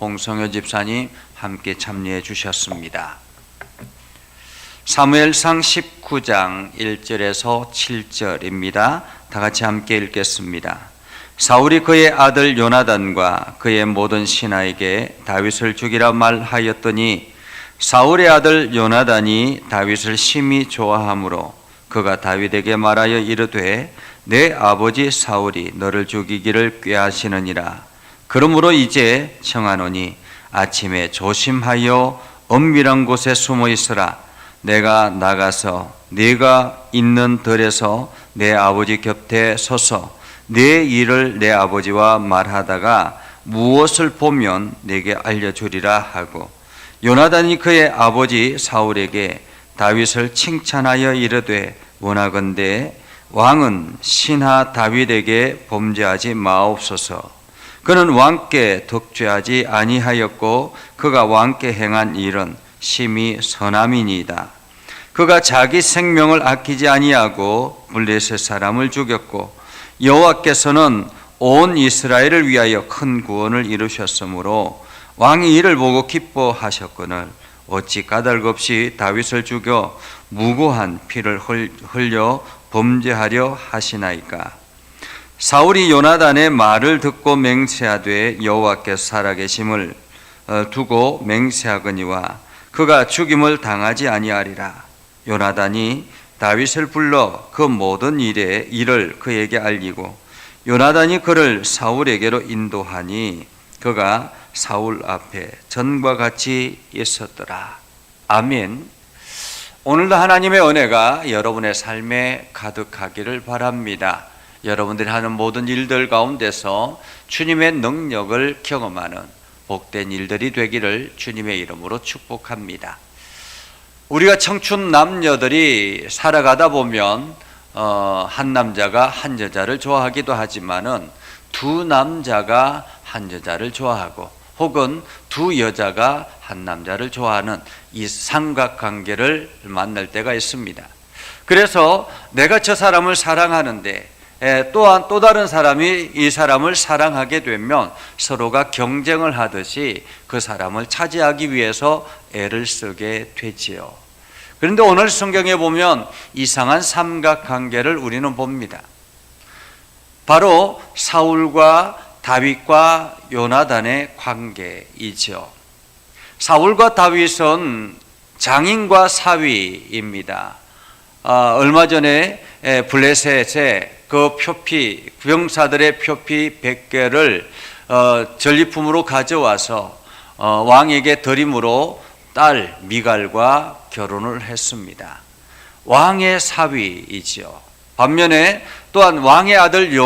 홍성효 집사님 함께 참여해 주셨습니다. 사무엘상 19장 1절에서 7절입니다. 다 같이 함께 읽겠습니다. 사울이 그의 아들 요나단과 그의 모든 신하에게 다윗을 죽이라 말하였더니 사울의 아들 요나단이 다윗을 심히 좋아하므로 그가 다윗에게 말하여 이르되 내 아버지 사울이 너를 죽이기를 꾀하시느니라. 그러므로 이제 청하노니 아침에 조심하여 은밀한 곳에 숨어 있으라. 내가 나가서 네가 있는 들에서 내 아버지 곁에 서서 내 일을 내 아버지와 말하다가 무엇을 보면 내게 알려주리라 하고, 요나단이 그의 아버지 사울에게 다윗을 칭찬하여 이르되 원하건대 왕은 신하 다윗에게 범죄하지 마옵소서. 그는 왕께 덕죄하지 아니하였고 그가 왕께 행한 일은 심히 선함이니이다. 그가 자기 생명을 아끼지 아니하고 블레셋 사람을 죽였고 여호와께서는 온 이스라엘을 위하여 큰 구원을 이루셨으므로 왕이 이를 보고 기뻐하셨거늘 어찌 까닭없이 다윗을 죽여 무고한 피를 흘려 범죄하려 하시나이까. 사울이 요나단의 말을 듣고 맹세하되 여호와께서 살아계심을 두고 맹세하거니와 그가 죽임을 당하지 아니하리라. 요나단이 다윗을 불러 그 모든 일을 그에게 알리고 요나단이 그를 사울에게로 인도하니 그가 사울 앞에 전과 같이 있었더라. 아멘. 오늘도 하나님의 은혜가 여러분의 삶에 가득하기를 바랍니다. 여러분들이 하는 모든 일들 가운데서 주님의 능력을 경험하는 복된 일들이 되기를 주님의 이름으로 축복합니다. 우리가 청춘 남녀들이 살아가다 보면 한 남자가 한 여자를 좋아하기도 하지만은 두 남자가 한 여자를 좋아하고 혹은 두 여자가 한 남자를 좋아하는 이 삼각관계를 만날 때가 있습니다. 그래서 내가 저 사람을 사랑하는데 또한 또 다른 사람이 이 사람을 사랑하게 되면 서로가 경쟁을 하듯이 그 사람을 차지하기 위해서 애를 쓰게 되지요. 그런데 오늘 성경에 보면 이상한 삼각관계를 우리는 봅니다. 바로 사울과 다윗과 요나단의 관계이죠. 사울과 다윗은 장인과 사위입니다. 얼마 전에 블레셋에 그 표피, 병사들의 표피 100개를 전리품으로 가져와서 왕에게 드림으로 딸 미갈과 결혼을 했습니다. 왕의 사위이지요. 반면에 또한 왕의 아들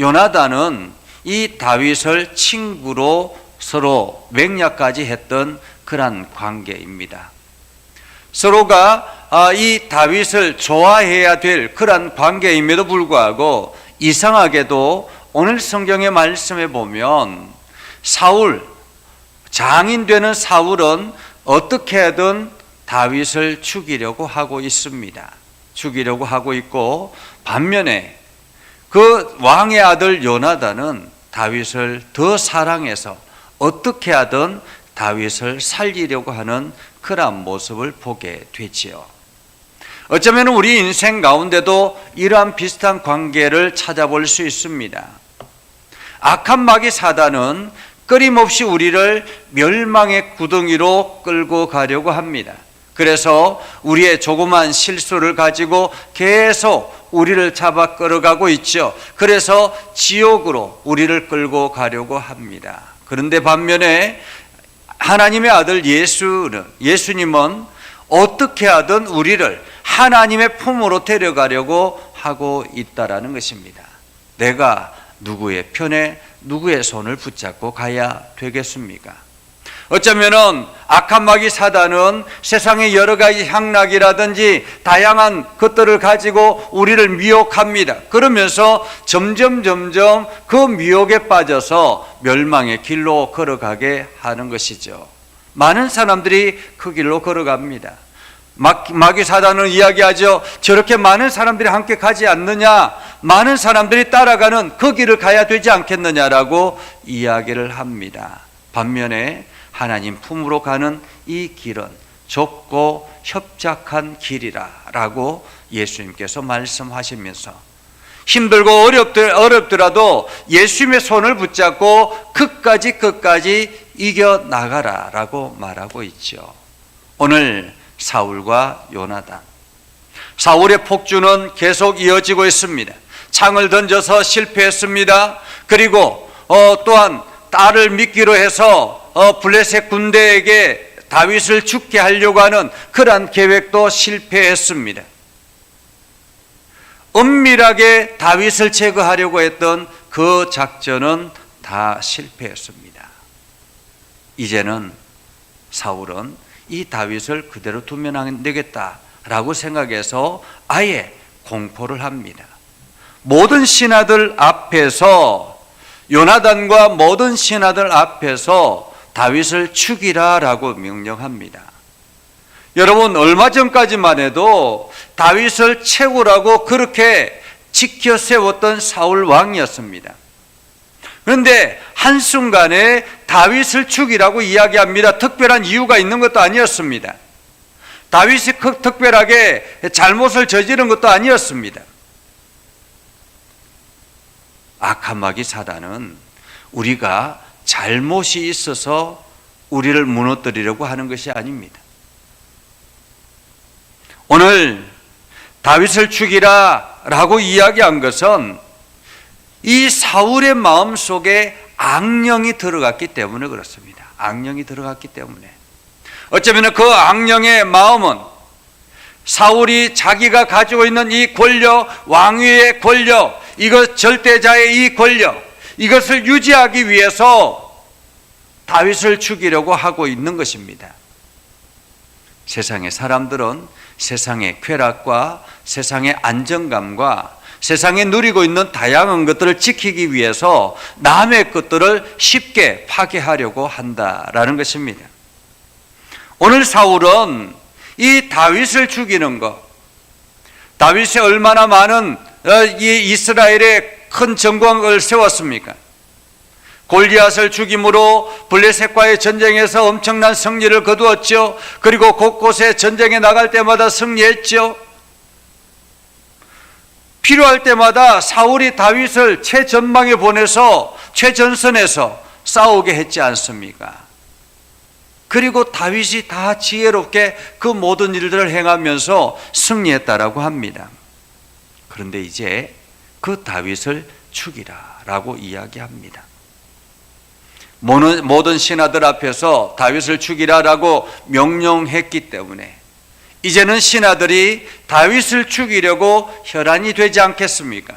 요나단은 이 다윗을 친구로 서로 맹약까지 했던 그러한 관계입니다. 서로가 이 다윗을 좋아해야 될 그러한 관계임에도 불구하고 이상하게도 오늘 성경의 말씀에 보면 장인 되는 사울은 어떻게 하든 다윗을 죽이려고 하고 있습니다. 죽이려고 하고 있고, 반면에 그 왕의 아들 요나단은 다윗을 더 사랑해서 어떻게 하든 다윗을 살리려고 하는 그러한 모습을 보게 되지요. 어쩌면 우리 인생 가운데도 이러한 비슷한 관계를 찾아볼 수 있습니다. 악한 마귀 사단은 끊임없이 우리를 멸망의 구덩이로 끌고 가려고 합니다. 그래서 우리의 조그만 실수를 가지고 계속 우리를 잡아 끌어가고 있죠. 그래서 지옥으로 우리를 끌고 가려고 합니다. 그런데 반면에 하나님의 아들 예수님은 어떻게 하든 우리를 하나님의 품으로 데려가려고 하고 있다라는 것입니다. 내가 누구의 편에 누구의 손을 붙잡고 가야 되겠습니까? 어쩌면은 악한 마귀 사단은 세상의 여러 가지 향락이라든지 다양한 것들을 가지고 우리를 미혹합니다. 그러면서 점점 그 미혹에 빠져서 멸망의 길로 걸어가게 하는 것이죠. 많은 사람들이 그 길로 걸어갑니다. 마귀 사단은 이야기하죠. 저렇게 많은 사람들이 함께 가지 않느냐, 많은 사람들이 따라가는 그 길을 가야 되지 않겠느냐라고 이야기를 합니다. 반면에 하나님 품으로 가는 이 길은 좁고 협착한 길이라 라고 예수님께서 말씀하시면서 힘들고 어렵더라도 예수님의 손을 붙잡고 끝까지 이겨나가라 라고 말하고 있죠. 오늘 사울과 요나단, 사울의 폭주는 계속 이어지고 있습니다. 창을 던져서 실패했습니다. 그리고 또한 딸을 미끼로 해서 블레셋 군대에게 다윗을 죽게 하려고 하는 그러한 계획도 실패했습니다. 은밀하게 다윗을 제거하려고 했던 그 작전은 다 실패했습니다. 이제는 사울은 이 다윗을 그대로 두면 안 되겠다라고 생각해서 아예 공포를 합니다. 모든 신하들 앞에서, 요나단과 모든 신하들 앞에서 다윗을 죽이라라고 명령합니다. 여러분, 얼마 전까지만 해도 다윗을 채우라고 그렇게 지켜 세웠던 사울 왕이었습니다. 그런데 한순간에 다윗을 죽이라고 이야기합니다. 특별한 이유가 있는 것도 아니었습니다. 다윗이 특별하게 잘못을 저지른 것도 아니었습니다. 악한 마귀 사단은 우리가 잘못이 있어서 우리를 무너뜨리려고 하는 것이 아닙니다. 오늘 다윗을 죽이라 라고 이야기한 것은 이 사울의 마음속에 악령이 들어갔기 때문에 그렇습니다. 악령이 들어갔기 때문에. 어쩌면 그 악령의 마음은 사울이 자기가 가지고 있는 이 권력, 왕위의 권력, 이것 절대자의 이 권력, 이것을 유지하기 위해서 다윗을 죽이려고 하고 있는 것입니다. 세상의 사람들은 세상의 쾌락과 세상의 안정감과 세상에 누리고 있는 다양한 것들을 지키기 위해서 남의 것들을 쉽게 파괴하려고 한다라는 것입니다. 오늘 사울은 이 다윗을 죽이는 것, 다윗이 얼마나 많은 이 이스라엘의 큰 정광을 세웠습니까? 골리앗을 죽임으로 블레셋과의 전쟁에서 엄청난 승리를 거두었죠. 그리고 곳곳에 전쟁에 나갈 때마다 승리했죠. 필요할 때마다 사울이 다윗을 최전방에 보내서 최전선에서 싸우게 했지 않습니까? 그리고 다윗이 다 지혜롭게 그 모든 일들을 행하면서 승리했다라고 합니다. 그런데 이제 그 다윗을 죽이라라고 이야기합니다. 모든 신하들 앞에서 다윗을 죽이라라고 명령했기 때문에 이제는 신하들이 다윗을 죽이려고 혈안이 되지 않겠습니까?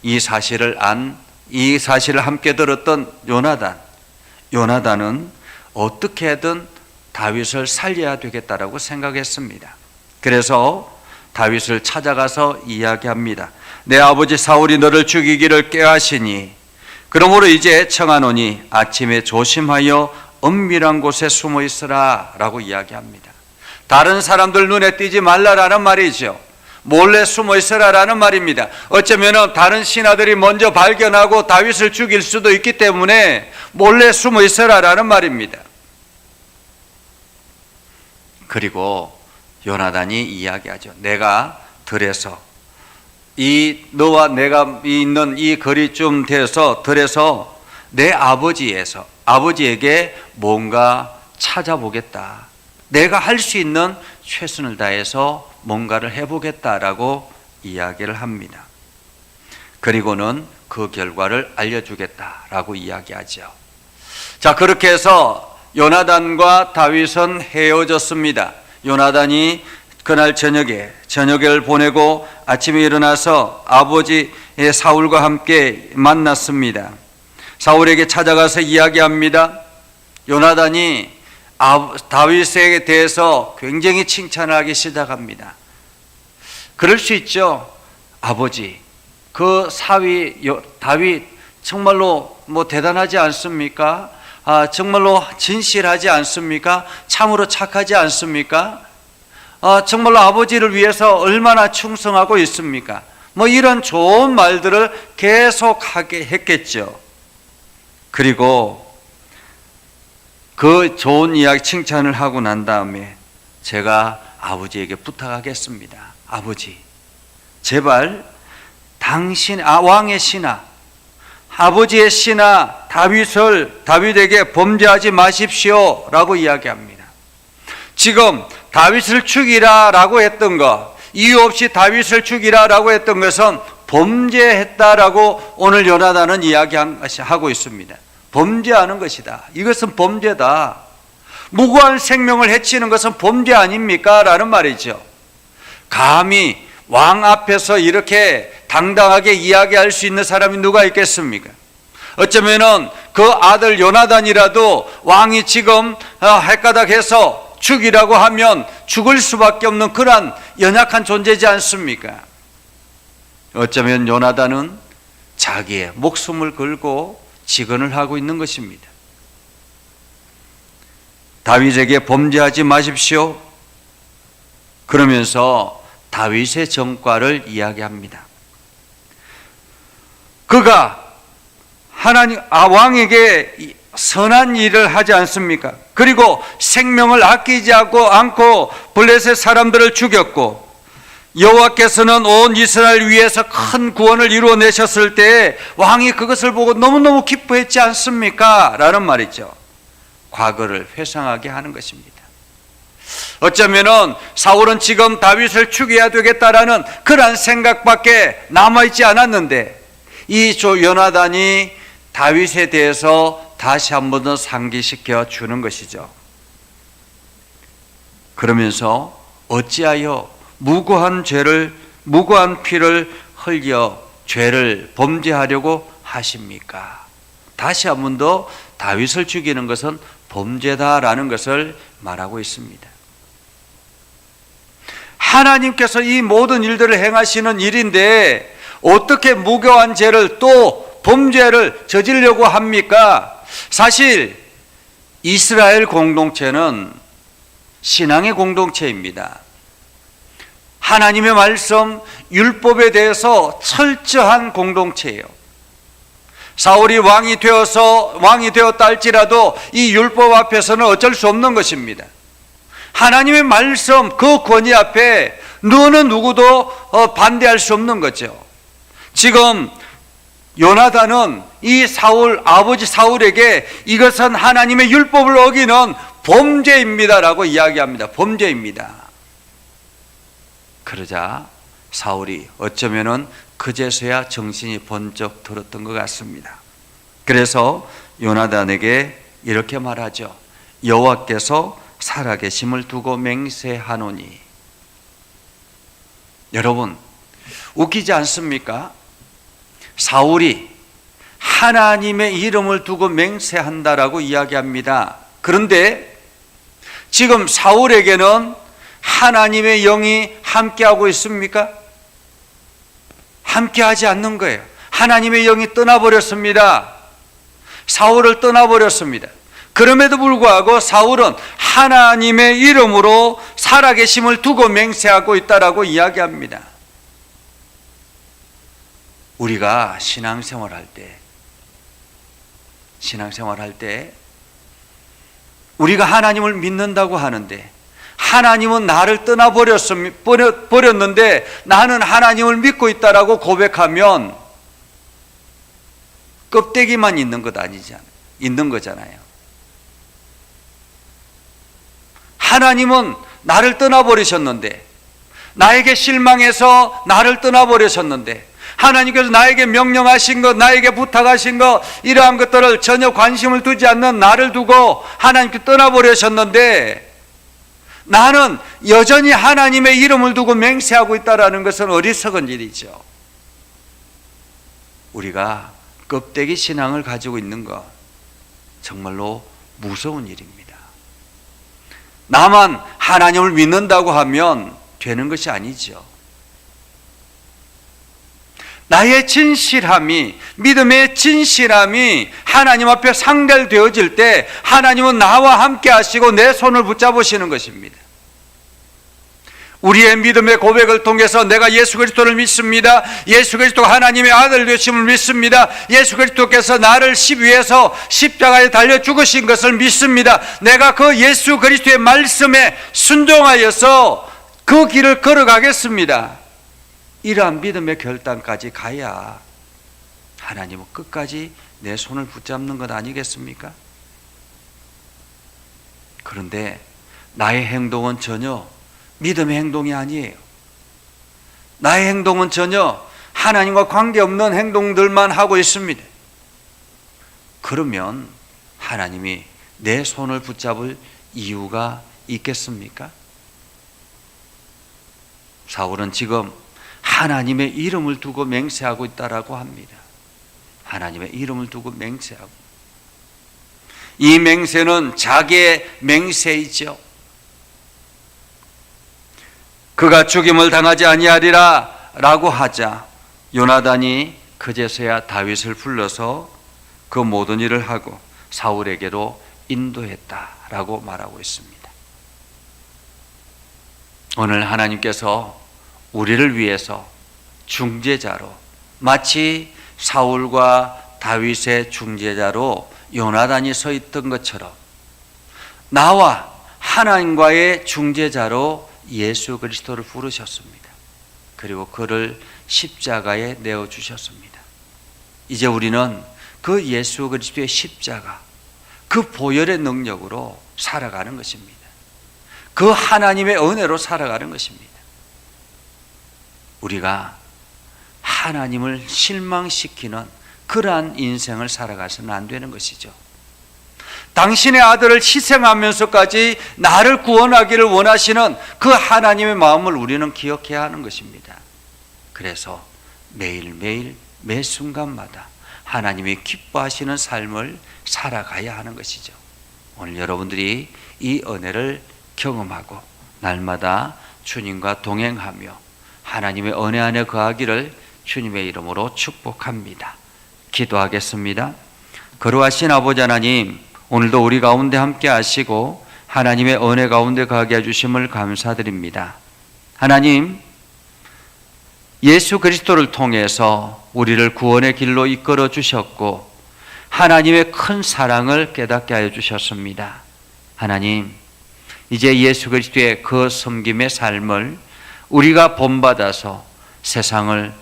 이 사실을 함께 들었던 요나단은 어떻게든 다윗을 살려야 되겠다라고 생각했습니다. 그래서 다윗을 찾아가서 이야기합니다. 내 아버지 사울이 너를 죽이기를 꾀하시니 그러므로 이제 청하노니 아침에 조심하여 은밀한 곳에 숨어 있으라 라고 이야기합니다. 다른 사람들 눈에 띄지 말라라는 말이죠. 몰래 숨어 있으라라는 말입니다. 어쩌면 다른 신하들이 먼저 발견하고 다윗을 죽일 수도 있기 때문에 몰래 숨어 있으라라는 말입니다. 그리고 요나단이 이야기하죠. 내가 들에서 너와 내가 있는 이 거리쯤 돼서 들에서 내 아버지에게 뭔가 찾아보겠다. 내가 할 수 있는 최선을 다해서 뭔가를 해보겠다라고 이야기를 합니다. 그리고는 그 결과를 알려주겠다라고 이야기하죠. 자, 그렇게 해서 요나단과 다윗은 헤어졌습니다. 요나단이 그날 저녁을 보내고 아침에 일어나서 아버지의 사울과 함께 만났습니다. 사울에게 찾아가서 이야기합니다. 요나단이 다윗에 대해서 굉장히 칭찬을 하기 시작합니다. 그럴 수 있죠. 아버지, 그 사위 다윗 정말로 대단하지 않습니까? 정말로 진실하지 않습니까? 참으로 착하지 않습니까? 정말로 아버지를 위해서 얼마나 충성하고 있습니까? 이런 좋은 말들을 계속하게 했겠죠. 그리고 그 좋은 이야기 칭찬을 하고 난 다음에 제가 아버지에게 부탁하겠습니다. 아버지, 제발 당신 왕의 신하, 아버지의 신하 다윗에게 범죄하지 마십시오 라고 이야기합니다. 지금 다윗을 죽이라 라고 했던 것, 이유 없이 다윗을 죽이라 라고 했던 것은 범죄했다라고 오늘 요나단은 이야기하고 있습니다. 범죄하는 것이다. 이것은 범죄다. 무고한 생명을 해치는 것은 범죄 아닙니까? 라는 말이죠. 감히 왕 앞에서 이렇게 당당하게 이야기할 수 있는 사람이 누가 있겠습니까? 어쩌면은 그 아들 요나단이라도 왕이 지금 헷가닥해서 죽이라고 하면 죽을 수밖에 없는 그러한 연약한 존재지 않습니까? 어쩌면 요나단은 자기의 목숨을 걸고 직언을 하고 있는 것입니다. 다윗에게 범죄하지 마십시오. 그러면서 다윗의 정과를 이야기합니다. 그가 왕에게 선한 일을 하지 않습니까? 그리고 생명을 아끼지 않고 블레셋 사람들을 죽였고, 여호와께서는 온 이스라엘 위에서 큰 구원을 이루어내셨을 때 왕이 그것을 보고 너무너무 기뻐했지 않습니까? 라는 말이죠. 과거를 회상하게 하는 것입니다. 어쩌면은 사울은 지금 다윗을 죽여야 되겠다라는 그런 생각밖에 남아있지 않았는데, 이 요나단이 다윗에 대해서 다시 한 번 더 상기시켜 주는 것이죠. 그러면서 어찌하여 무고한 피를 흘려 죄를 범죄하려고 하십니까? 다시 한 번 더 다윗을 죽이는 것은 범죄다라는 것을 말하고 있습니다. 하나님께서 이 모든 일들을 행하시는 일인데 어떻게 무고한 죄를 또 범죄를 저지르려고 합니까? 사실 이스라엘 공동체는 신앙의 공동체입니다. 하나님의 말씀, 율법에 대해서 철저한 공동체예요. 사울이 왕이 되었다 할지라도 이 율법 앞에서는 어쩔 수 없는 것입니다. 하나님의 말씀, 그 권위 앞에 너는 누구도 반대할 수 없는 거죠. 지금 요나단은 이 아버지 사울에게 이것은 하나님의 율법을 어기는 범죄입니다라고 이야기합니다. 범죄입니다. 그러자 사울이 어쩌면은 그제서야 정신이 번쩍 들었던 것 같습니다. 그래서 요나단에게 이렇게 말하죠. 여호와께서 살아계심을 두고 맹세하노니. 여러분, 웃기지 않습니까? 사울이 하나님의 이름을 두고 맹세한다라고 이야기합니다. 그런데 지금 사울에게는 하나님의 영이 함께하고 있습니까? 함께하지 않는 거예요. 하나님의 영이 떠나버렸습니다. 사울을 떠나버렸습니다. 그럼에도 불구하고 사울은 하나님의 이름으로 살아계심을 두고 맹세하고 있다라고 이야기합니다. 우리가 신앙생활할 때 우리가 하나님을 믿는다고 하는데 하나님은 나를 떠나버렸는데 나는 하나님을 믿고 있다라고 고백하면 껍데기만 있는 거잖아요. 하나님은 나를 떠나버리셨는데, 나에게 실망해서 나를 떠나버리셨는데, 하나님께서 나에게 명령하신 것, 나에게 부탁하신 것, 이러한 것들을 전혀 관심을 두지 않는 나를 두고 하나님께 떠나버리셨는데, 나는 여전히 하나님의 이름을 두고 맹세하고 있다는 것은 어리석은 일이죠. 우리가 껍데기 신앙을 가지고 있는 것, 정말로 무서운 일입니다. 나만 하나님을 믿는다고 하면 되는 것이 아니죠. 나의 진실함이, 믿음의 진실함이 하나님 앞에 상달되어질 때 하나님은 나와 함께 하시고 내 손을 붙잡으시는 것입니다. 우리의 믿음의 고백을 통해서 내가 예수 그리스도를 믿습니다. 예수 그리스도가 하나님의 아들 되심을 믿습니다. 예수 그리스도께서 나를 위해서 십자가에 달려 죽으신 것을 믿습니다. 내가 그 예수 그리스도의 말씀에 순종하여서 그 길을 걸어가겠습니다. 이러한 믿음의 결단까지 가야 하나님은 끝까지 내 손을 붙잡는 것 아니겠습니까? 그런데 나의 행동은 전혀 믿음의 행동이 아니에요. 나의 행동은 전혀 하나님과 관계없는 행동들만 하고 있습니다. 그러면 하나님이 내 손을 붙잡을 이유가 있겠습니까? 사울은 지금 하나님의 이름을 두고 맹세하고 있다라고 합니다. 하나님의 이름을 두고 맹세하고, 이 맹세는 자기의 맹세이죠. 그가 죽임을 당하지 아니하리라 라고 하자 요나단이 그제서야 다윗을 불러서 그 모든 일을 하고 사울에게로 인도했다라고 말하고 있습니다. 오늘 하나님께서 우리를 위해서 중재자로, 마치 사울과 다윗의 중재자로 요나단이 서 있던 것처럼 나와 하나님과의 중재자로 예수 그리스도를 부르셨습니다. 그리고 그를 십자가에 내어주셨습니다. 이제 우리는 그 예수 그리스도의 십자가, 그 보혈의 능력으로 살아가는 것입니다. 그 하나님의 은혜로 살아가는 것입니다. 우리가 하나님을 실망시키는 그러한 인생을 살아가서는 안 되는 것이죠. 당신의 아들을 희생하면서까지 나를 구원하기를 원하시는 그 하나님의 마음을 우리는 기억해야 하는 것입니다. 그래서 매일매일 매 순간마다 하나님이 기뻐하시는 삶을 살아가야 하는 것이죠. 오늘 여러분들이 이 은혜를 경험하고 날마다 주님과 동행하며 하나님의 은혜 안에 거하기를 주님의 이름으로 축복합니다. 기도하겠습니다. 거룩하신 아버지 하나님, 오늘도 우리 가운데 함께 하시고 하나님의 은혜 가운데 가게 해주심을 감사드립니다. 하나님, 예수 그리스도를 통해서 우리를 구원의 길로 이끌어 주셨고 하나님의 큰 사랑을 깨닫게 하여 주셨습니다. 하나님, 이제 예수 그리스도의 그 섬김의 삶을 우리가 본받아서 세상을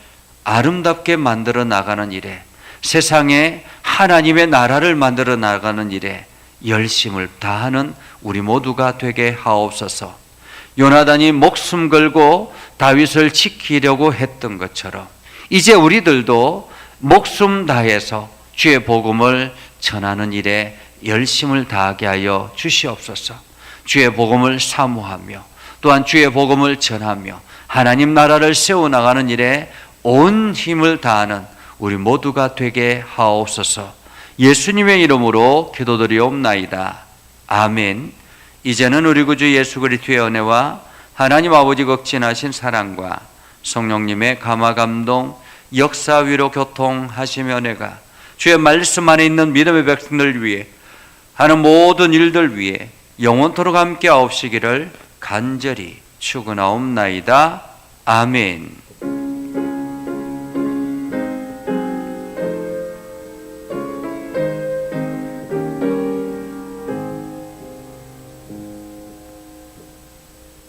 아름답게 만들어 나가는 일에, 세상에 하나님의 나라를 만들어 나가는 일에 열심을 다하는 우리 모두가 되게 하옵소서. 요나단이 목숨 걸고 다윗을 지키려고 했던 것처럼 이제 우리들도 목숨 다해서 주의 복음을 전하는 일에 열심을 다하게 하여 주시옵소서. 주의 복음을 사모하며 또한 주의 복음을 전하며 하나님 나라를 세워나가는 일에 온 힘을 다하는 우리 모두가 되게 하옵소서. 예수님의 이름으로 기도드리옵나이다. 아멘. 이제는 우리 구주 예수 그리스도의 은혜와 하나님 아버지 극진하신 사랑과 성령님의 감화 감동 역사 위로 교통하시며 은혜가 주의 말씀 안에 있는 믿음의 백성들 위해 하는 모든 일들 위해 영원토록 함께 하옵시기를 간절히 축원하옵나이다. 아멘.